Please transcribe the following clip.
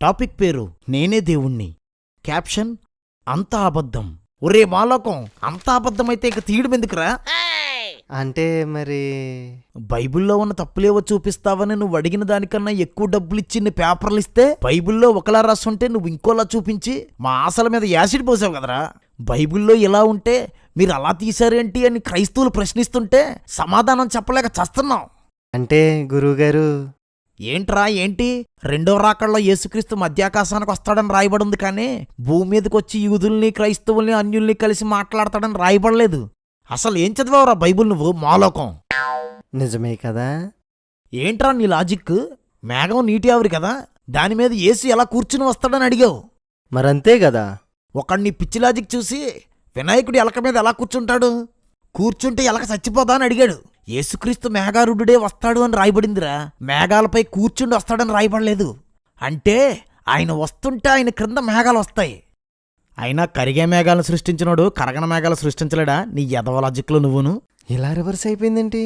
Topic పేరు నేనే దేవుణ్ణి. క్యాప్షన్ అంతా అబద్ధం. ఒరే మాలోకం, అంతా అబద్ధమైతే ఇక తీయడం ఎందుకురా? అంటే మరి బైబిల్లో ఉన్న తప్పులేవో చూపిస్తావని నువ్వు అడిగిన దానికన్నా ఎక్కువ డబ్బులు ఇచ్చి నీ పేపర్లు ఇస్తే బైబిల్లో ఒకలా రాసుంటే నువ్వు ఇంకోలా చూపించి మా ఆశల మీద యాసిడ్ పోసావు కదరా. బైబిల్లో ఇలా ఉంటే మీరు అలా తీశారేంటి అని క్రైస్తవులు ప్రశ్నిస్తుంటే సమాధానం చెప్పలేక చస్తున్నాం. అంటే గురువుగారు ఏంట్రా ఏంటి? రెండో రాకడలో యేసుక్రీస్తు మధ్యాకాశానికి వస్తాడని రాయబడింది, కానీ భూమి మీదకి వచ్చి యూదుల్ని క్రైస్తవుల్ని అన్యుల్ని కలిసి మాట్లాడతాడని రాయబడలేదు. అసలు ఏం చదివావురా బైబిల్ నువ్వు మాలోకం? నిజమే కదా. ఏంట్రా నీ లాజిక్? మేఘం నీటి ఆవిరి కదా, దాని మీద యేసు ఎలా కూర్చుని వస్తాడని అడిగావు. మరంతే కదా. ఒకడిని పిచ్చి లాజిక్ చూసి వినాయకుడు ఎలక మీద ఎలా కూర్చుంటాడు? కూర్చుంటే ఎలక చచ్చిపోదా అని అడిగాడు. యేసుక్రీస్తు మేఘారుడే వస్తాడు అని రాయబడిందిరా, మేఘాలపై కూర్చుండి వస్తాడని రాయబడలేదు. అంటే ఆయన వస్తుంటే ఆయన క్రింద మేఘాలు వస్తాయి. అయినా కరిగే మేఘాలను సృష్టించినోడు కరగన మేఘాలు సృష్టించలేడా? నీ ఎదవ లాజిక్లో నువ్వును. ఇలా రివర్స్ అయిపోయిందేంటి?